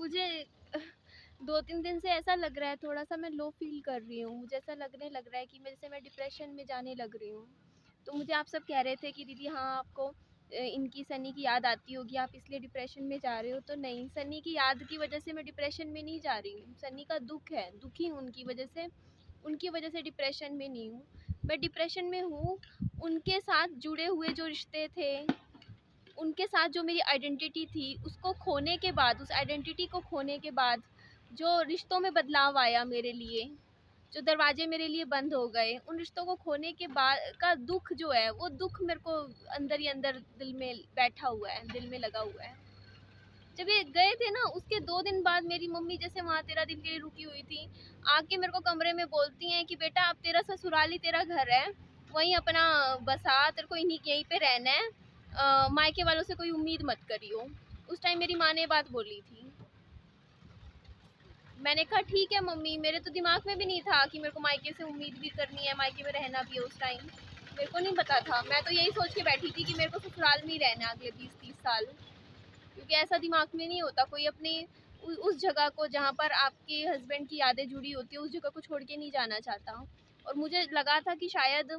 मुझे 2-3 दिन से ऐसा लग रहा है, थोड़ा-सा मैं लो फ़ील कर रही हूँ। मुझे ऐसा लग रहा है कि जैसे मैं डिप्रेशन में जाने लग रही हूँ। तो मुझे आप सब कह रहे थे कि दीदी हाँ, आपको इनकी सनी की याद आती होगी, आप इसलिए डिप्रेशन में जा रहे हो। तो नहीं, सनी की याद की वजह से मैं डिप्रेशन में नहीं जा रही हूँ। सनी का दुःख है, दुखी हूँ उनकी वजह से डिप्रेशन में नहीं हूँ। मैं डिप्रेशन में हूँ, उनके साथ जुड़े हुए जो रिश्ते थे, उनके साथ जो मेरी आइडेंटिटी थी, उसको खोने के बाद, उस आइडेंटिटी को खोने के बाद जो रिश्तों में बदलाव आया मेरे लिए, जो दरवाजे मेरे लिए बंद हो गए, उन रिश्तों को खोने के बाद का दुःख जो है, वो दुःख मेरे को अंदर ही अंदर दिल में बैठा हुआ है, दिल में लगा हुआ है। जब ये गए थे ना, उसके 2 दिन बाद मेरी मम्मी जैसे वहाँ 13 दिन के लिए रुकी हुई थी, आके मेरे को कमरे में बोलती हैं कि बेटा अब तेरा ससुराल ही तेरा घर है, वहीं अपना बसा, तेरे को यहीं पे रहना है, मायके वालों से कोई उम्मीद मत करियो। उस टाइम मेरी माँ ने बात बोली थी। मैंने कहा ठीक है मम्मी, मेरे तो दिमाग में भी नहीं था कि मेरे को मायके से उम्मीद भी करनी है, मायके में रहना भी है। उस टाइम मेरे को नहीं पता था, मैं तो यही सोच के बैठी थी कि मेरे को ससुराल में ही रहना है अगले 20-30 साल, क्योंकि ऐसा दिमाग में नहीं होता, कोई अपनी उस जगह को जहाँ पर आपके हस्बैंड की यादें जुड़ी होती है, उस जगह को छोड़ के नहीं जाना चाहता। और मुझे लगा था कि शायद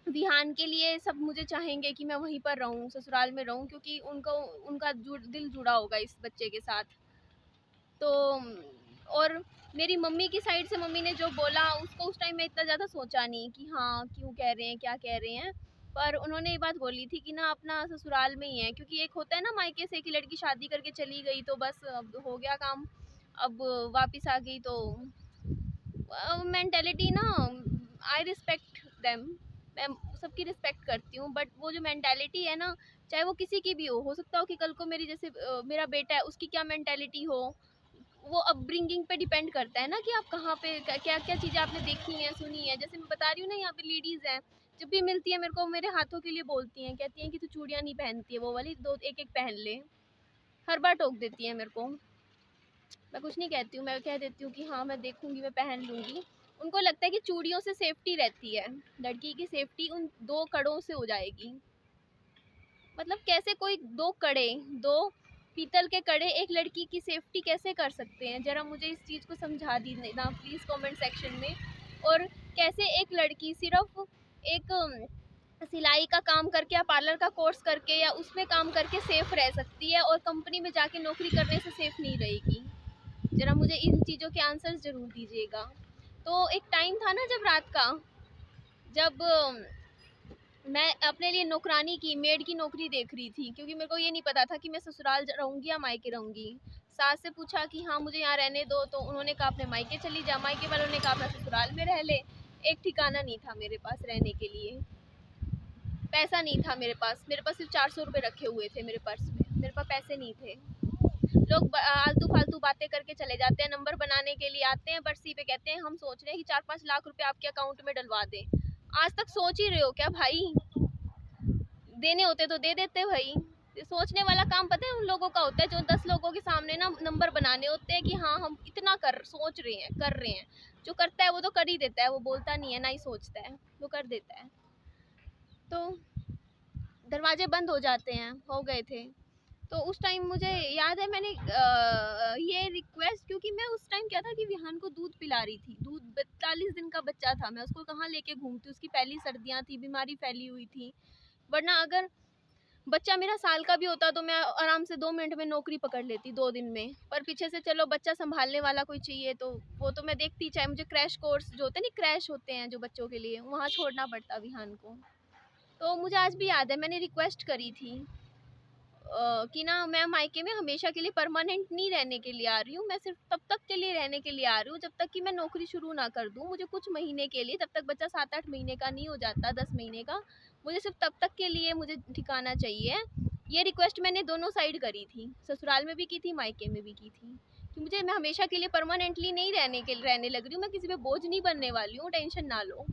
विहान के लिए सब मुझे चाहेंगे कि मैं वहीं पर रहूँ, ससुराल में रहूँ, क्योंकि उनका दिल जुड़ा होगा इस बच्चे के साथ। तो और मेरी मम्मी की साइड से मम्मी ने जो बोला, उसको उस टाइम में इतना ज़्यादा सोचा नहीं कि हाँ क्यों कह रहे हैं, क्या कह रहे हैं। पर उन्होंने ये बात बोली थी कि ना अपना ससुराल में ही है, क्योंकि एक होता है ना मायके से कि लड़की शादी करके चली गई तो बस अब हो गया काम, अब वापस आ गई। तो मेंटेलिटी ना, आई रिस्पेक्ट देम, मैं सबकी रिस्पेक्ट करती हूँ, बट वो जो मेंटेलिटी है ना, चाहे वो किसी की भी हो सकता हो कि कल को मेरी जैसे मेरा बेटा है, उसकी क्या मेंटेलिटी हो, वो अपब्रिंगिंग पे डिपेंड करता है ना कि आप कहाँ पे क्या क्या चीज़ें आपने देखी हैं, सुनी है। जैसे मैं बता रही हूँ ना, यहाँ पे लेडीज़ हैं, जब भी मिलती है मेरे को, मेरे हाथों के लिए बोलती हैं, कहती हैं कि तू चूड़ियाँ नहीं पहनती है, वो वाली दो एक एक पहन ले। हर बार टोक देती है मेरे को। मैं कुछ नहीं कहती हूँ, मैं कह देती हूँ कि हाँ मैं देखूँगी, मैं पहन लूँगी। उनको लगता है कि चूड़ियों से सेफ्टी रहती है, लड़की की सेफ्टी उन 2 कड़ों से हो जाएगी। मतलब कैसे कोई 2 कड़े, 2 पीतल के कड़े एक लड़की की सेफ्टी कैसे कर सकते हैं? ज़रा मुझे इस चीज़ को समझा दीजिए प्लीज़ कमेंट सेक्शन में। और कैसे एक लड़की सिर्फ़ एक सिलाई का काम करके या पार्लर का कोर्स करके या उसमें काम करके सेफ़ रह सकती है और कंपनी में जाके नौकरी करने से सेफ़ नहीं रहेगी? ज़रा मुझे इन चीज़ों के आंसर्स ज़रूर दीजिएगा। तो एक टाइम था ना जब रात का, जब मैं अपने लिए नौकरानी की, मेड की नौकरी देख रही थी, क्योंकि मेरे को ये नहीं पता था कि मैं ससुराल रहूँगी या मायके रहूँगी। सास से पूछा कि हाँ मुझे यहाँ रहने दो, तो उन्होंने कहा अपने मायके चली जा, मायके वालों ने कहा अपना ससुराल में रह ले। एक ठिकाना नहीं था मेरे पास रहने के लिए, पैसा नहीं था मेरे पास सिर्फ 400 रुपये रखे हुए थे मेरे पर्स में, मेरे पास पैसे नहीं थे। लोग आलतू फालतू बातें करके चले जाते हैं, नंबर बनाने के लिए आते हैं, बरसी पे कहते हैं हम सोच रहे हैं कि 4-5 लाख रुपए आपके अकाउंट में डलवा दें। आज तक सोच ही रहे हो क्या भाई? देने होते तो दे देते भाई। सोचने वाला काम पता है उन लोगों का होता है जो 10 लोगों के सामने ना नंबर बनाने होते हैं कि हाँ हम इतना सोच रहे हैं, कर रहे हैं। जो करता है वो तो कर ही देता है, वो बोलता नहीं है, ना ही सोचता है, वो कर देता है। तो दरवाजे बंद हो जाते हैं, हो गए थे। तो उस टाइम मुझे याद है मैंने ये रिक्वेस्ट, क्योंकि मैं उस टाइम क्या था कि विहान को दूध पिला रही थी, दूध 42 दिन का बच्चा था, मैं उसको कहाँ लेके घूमती, उसकी पहली सर्दियाँ थी, बीमारी फैली हुई थी। वरना अगर बच्चा मेरा साल का भी होता तो मैं आराम से 2 मिनट में नौकरी पकड़ लेती 2 दिन में। पर पीछे से चलो बच्चा संभालने वाला कोई चाहिए, तो वो तो मैं देखती, चाहे मुझे क्रैश कोर्स जो होते हैं नहीं, क्रैश होते हैं जो बच्चों के लिए, वहाँ छोड़ना पड़ता विहान को। तो मुझे आज भी याद है मैंने रिक्वेस्ट करी थी कि ना मैं मायके में हमेशा के लिए परमानेंट नहीं रहने के लिए आ रही हूँ, मैं सिर्फ तब तक के लिए रहने के लिए आ रही हूँ जब तक कि मैं नौकरी शुरू ना कर दूँ। मुझे कुछ महीने के लिए, तब तक बच्चा 7-8 महीने का नहीं हो जाता, 10 महीने का, मुझे सिर्फ तब तक के लिए मुझे ठिकाना चाहिए। ये रिक्वेस्ट मैंने दोनों साइड करी थी, ससुराल में भी की थी, मायके में भी की थी, कि मुझे, मैं हमेशा के लिए परमानेंटली नहीं रहने लग रही हूँ, मैं किसी पे बोझ नहीं बनने वाली हूँ, टेंशन ना लो।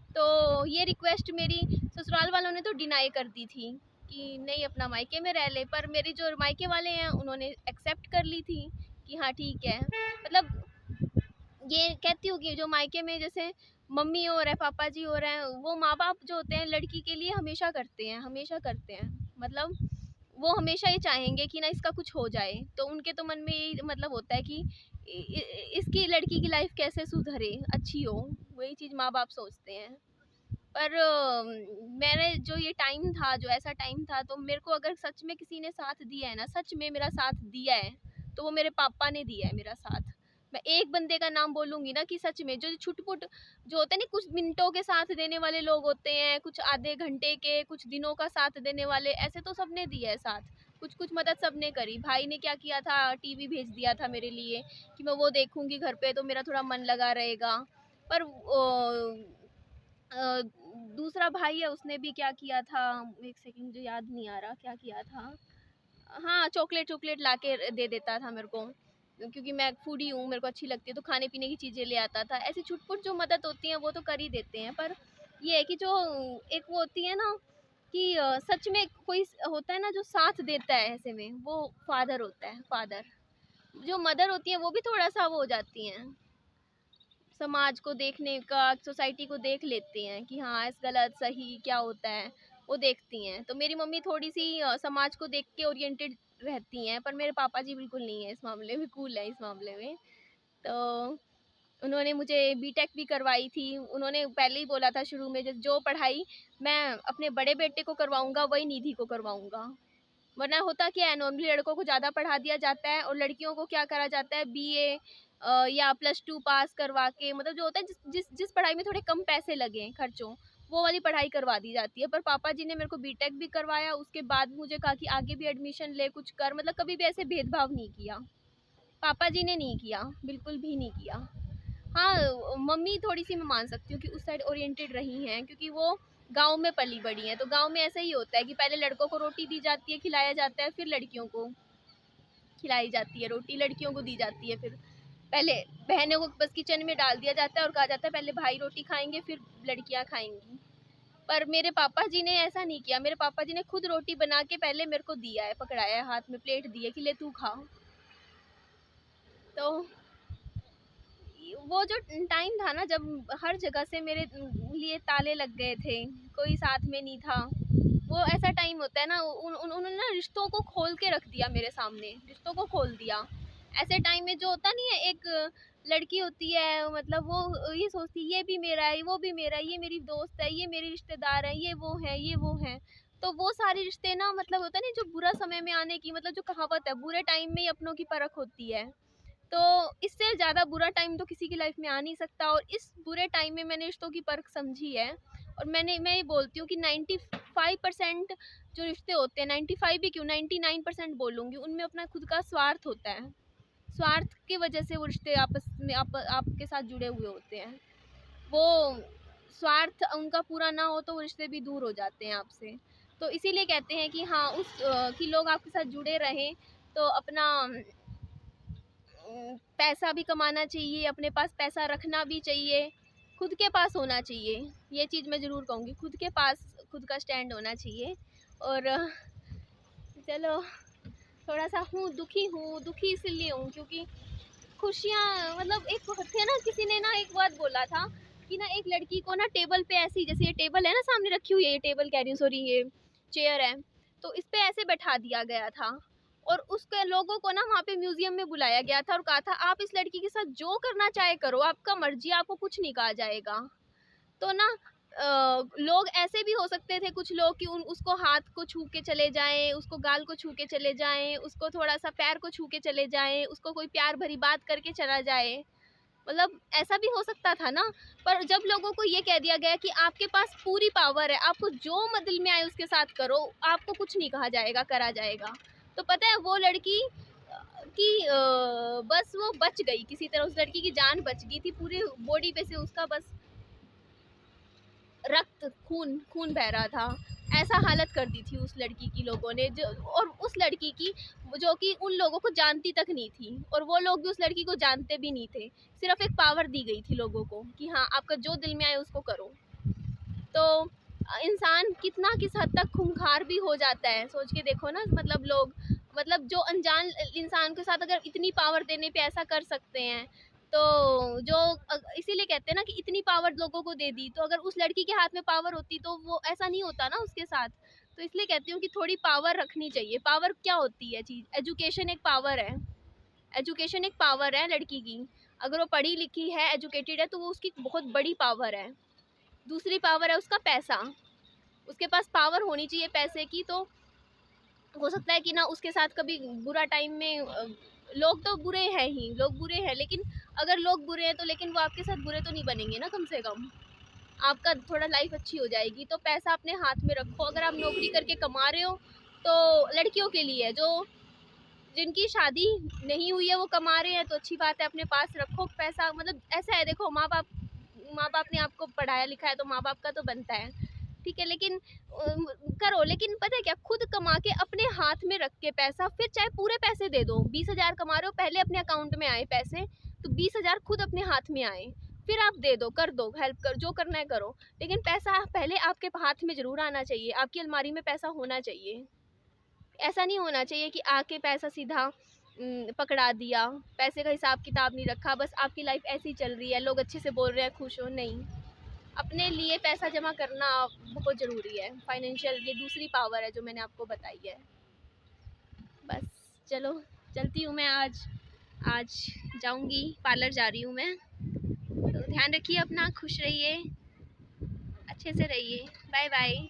तो ये रिक्वेस्ट मेरी ससुराल वालों ने तो डिनाई कर दी थी कि नहीं अपना मायके में रह ले, पर मेरी जो मायके वाले हैं उन्होंने एक्सेप्ट कर ली थी कि हाँ ठीक है। मतलब ये कहती हूँ कि जो मायके में जैसे मम्मी हो रहे, पापा जी हो रहे हैं, वो माँ बाप जो होते हैं लड़की के लिए हमेशा करते हैं, हमेशा करते हैं। मतलब वो हमेशा ये चाहेंगे कि ना इसका कुछ हो जाए, तो उनके तो मन में यही मतलब होता है कि इसकी लड़की की लाइफ कैसे सुधरे, अच्छी हो, वही चीज़ माँ बाप सोचते हैं। पर मैंने जो ये टाइम था, जो ऐसा टाइम था, तो मेरे को अगर सच में किसी ने साथ दिया है ना, सच में मेरा साथ दिया है, तो वो मेरे पापा ने दिया है मेरा साथ। मैं एक बंदे का नाम बोलूँगी ना कि सच में जो छुट-पुट जो होते हैं ना, कुछ मिनटों के साथ देने वाले लोग होते हैं, कुछ आधे घंटे के, कुछ दिनों का साथ देने वाले, ऐसे तो सबने दिया है साथ। कुछ-कुछ मदद सबने करी। भाई ने क्या किया था, टीवी भेज दिया था मेरे लिए कि मैं वो देखूँगी घर पे तो मेरा थोड़ा मन लगा रहेगा। पर दूसरा भाई है, उसने भी क्या किया था, एक सेकंड मुझे याद नहीं आ रहा क्या किया था। हाँ, चॉकलेट लाके दे देता था मेरे को, क्योंकि मैं फूडी हूँ, मेरे को अच्छी लगती है तो खाने पीने की चीज़ें ले आता था। ऐसी छुट-पुट जो मदद होती है वो तो कर ही देते हैं, पर ये है कि जो एक वो होती है ना कि सच में कोई होता है ना जो साथ देता है ऐसे में, वो फादर होता है, फादर। जो मदर होती है वो भी थोड़ा-सा वो हो जाती हैं, समाज को देखने का, सोसाइटी को देख लेती हैं कि हाँ, इस गलत सही क्या होता है, वो देखती हैं। तो मेरी मम्मी थोड़ी-सी समाज को देख के ओरिएंटेड रहती हैं, पर मेरे पापा जी बिल्कुल नहीं है इस मामले में, कूल है इस मामले में। तो उन्होंने मुझे बीटेक भी करवाई थी। उन्होंने पहले ही बोला था शुरू में, जो पढ़ाई मैं अपने बड़े बेटे को करवाऊँगा, वही निधि को करवाऊँगा। वरना होता क्या है, नॉर्मली लड़कों को ज़्यादा पढ़ा दिया जाता है और लड़कियों को क्या करा जाता है, बीए या +2 पास करवा के, मतलब जो होता है जिस पढ़ाई में थोड़े कम पैसे लगें खर्चों, वो वाली पढ़ाई करवा दी जाती है। पर पापा जी ने मेरे को बीटेक भी करवाया, उसके बाद मुझे कहा कि आगे भी एडमिशन ले, कुछ कर, मतलब कभी भी ऐसे भेदभाव नहीं किया। पापा जी ने नहीं किया, बिल्कुल भी नहीं किया। हाँ, मम्मी थोड़ी-सी मैं मान सकती हूँ कि उस साइड ओरिएंटेड रही हैं, क्योंकि वो गाँव में पली-बड़ी हैं, तो गाँव में ऐसा ही होता है कि पहले लड़कों को रोटी दी जाती है, खिलाया जाता है, फिर लड़कियों को खिलाई जाती है रोटी, लड़कियों को दी जाती है फिर। पहले बहनों को बस किचन में डाल दिया जाता है और कहा जाता है पहले भाई रोटी खाएँगे, फिर लड़कियाँ खाएँगी। पर मेरे पापा जी ने ऐसा नहीं किया, मेरे पापा जी ने खुद रोटी बना के पहले मेरे को दिया है, पकड़ाया है, हाथ में प्लेट दी है कि ले तू खा। तो वो जो टाइम था ना, जब हर जगह से मेरे लिए ताले लग गए थे, कोई साथ में नहीं था, वो ऐसा टाइम होता है ना, उन्होंने ना रिश्तों को खोल के रख दिया मेरे सामने, रिश्तों को खोल दिया। ऐसे टाइम में जो होता नहीं है, एक लड़की होती है, मतलब वो ये सोचती है ये भी मेरा है, वो भी मेरा है, ये मेरी दोस्त है, ये मेरे रिश्तेदार है, ये वो है, ये वो है। तो वो सारे रिश्ते ना, मतलब होता नहीं, जो बुरा समय में आने की, मतलब जो कहावत है, बुरे टाइम में ही अपनों की परख होती है। तो इससे ज़्यादा बुरा टाइम तो किसी की लाइफ में आ नहीं सकता, और इस बुरे टाइम में मैंने रिश्तों की परख समझी है। और मैं ये बोलती हूँ कि 95% जो रिश्ते होते हैं, 95 भी क्यों, 99% बोलूँगी, उनमें अपना खुद का स्वार्थ होता है। स्वार्थ की वजह से वो रिश्ते आपस में आपके साथ जुड़े हुए होते हैं। वो स्वार्थ उनका पूरा ना हो तो वो रिश्ते भी दूर हो जाते हैं आपसे। तो इसीलिए कहते हैं कि हाँ, कि लोग आपके साथ जुड़े रहें, तो अपना पैसा भी कमाना चाहिए, अपने पास पैसा रखना भी चाहिए, खुद के पास होना चाहिए। ये चीज़ मैं ज़रूर कहूँगी, खुद के पास खुद का स्टैंड होना चाहिए। और चलो, थोड़ा-सा दुखी इसलिए हूँ क्योंकि खुशियाँ, मतलब एक थे ना, किसी ने ना एक बात बोला था कि ना, एक लड़की को ना टेबल पे ऐसे ही, जैसे ये टेबल है ना सामने रखी हुई है, ये टेबल कह रही हूँ, सॉरी, ये चेयर है, तो इस पे ऐसे बैठा दिया गया था और उसके लोगों को ना वहाँ पे म्यूजियम में बुलाया गया था और कहा था आप इस लड़की के साथ जो करना चाहे करो, आपका मर्जी, आपको कुछ नहीं कहा जाएगा। तो ना लोग ऐसे भी हो सकते थे, कुछ लोग, कि उसको हाथ को छू के चले जाएं, उसको गाल को छू के चले जाएं, उसको थोड़ा सा पैर को छू के चले जाएं, उसको कोई प्यार भरी बात करके चला जाए, मतलब ऐसा भी हो सकता था ना। पर जब लोगों को ये कह दिया गया कि आपके पास पूरी पावर है, आपको जो दिल में आए उसके साथ करो, आपको कुछ नहीं कहा जाएगा, करा जाएगा, तो पता है वो लड़की कि बस वो बच गई किसी तरह, उस लड़की की जान बच गई थी, पूरी बॉडी पे से उसका बस रक्त, खून खून बह रहा था, ऐसा हालत कर दी थी उस लड़की की लोगों ने, जो, और उस लड़की की जो कि उन लोगों को जानती तक नहीं थी, और वो लोग भी उस लड़की को जानते भी नहीं थे, सिर्फ एक पावर दी गई थी लोगों को कि हाँ, आपका जो दिल में आए उसको करो। तो इंसान कितना किस हद तक खूंखार भी हो जाता है, सोच के देखो ना, मतलब लोग, मतलब जो अनजान इंसान के साथ अगर इतनी पावर देने पे ऐसा कर सकते हैं, तो जो इसीलिए कहते हैं ना कि इतनी पावर लोगों को दे दी, तो अगर उस लड़की के हाथ में पावर होती तो वो ऐसा नहीं होता ना उसके साथ। तो इसलिए कहती हूँ कि थोड़ी पावर रखनी चाहिए। पावर क्या होती है चीज़? एजुकेशन एक पावर है। एजुकेशन एक पावर है लड़की की। अगर वो पढ़ी लिखी है, एजुकेटेड है, तो वो उसकी बहुत बड़ी पावर है। दूसरी पावर है उसका पैसा। उसके पास पावर होनी चाहिए पैसे की, तो हो सकता है कि ना उसके साथ कभी बुरा टाइम में लोग तो बुरे हैं ही, लोग बुरे हैं, लेकिन अगर लोग बुरे हैं तो लेकिन वो आपके साथ बुरे तो नहीं बनेंगे ना, कम से कम आपका थोड़ा लाइफ अच्छी हो जाएगी। तो पैसा अपने हाथ में रखो। अगर आप नौकरी करके कमा रहे हो तो लड़कियों के लिए, जो जिनकी शादी नहीं हुई है वो कमा रहे हैं, तो अच्छी बात है, अपने पास रखो पैसा। मतलब ऐसा है, देखो माँ बाप ने आपको पढ़ाया लिखा है तो माँ बाप का तो बनता है, ठीक है, लेकिन करो। लेकिन पता है क्या, खुद कमा के अपने हाथ में रख के पैसा, फिर चाहे पूरे पैसे दे दो। 20,000 कमा रहे हो, पहले अपने अकाउंट में आए पैसे, तो 20,000 खुद अपने हाथ में आए, फिर आप दे दो, कर दो, हेल्प कर, जो करना है करो। लेकिन पैसा पहले आपके हाथ में ज़रूर आना चाहिए, आपकी अलमारी में पैसा होना चाहिए। ऐसा नहीं होना चाहिए कि आके पैसा सीधा पकड़ा दिया, पैसे का हिसाब किताब नहीं रखा, बस आपकी लाइफ ऐसी चल रही है, लोग अच्छे से बोल रहे हैं, खुश हो। नहीं, अपने लिए पैसा जमा करना बहुत ज़रूरी है। फाइनेंशियल ये दूसरी पावर है जो मैंने आपको बताई है। बस चलो, चलती हूँ मैं। आज जाऊँगी, पार्लर जा रही हूँ मैं। तो ध्यान रखिए अपना, खुश रहिए, अच्छे से रहिए। Bye bye.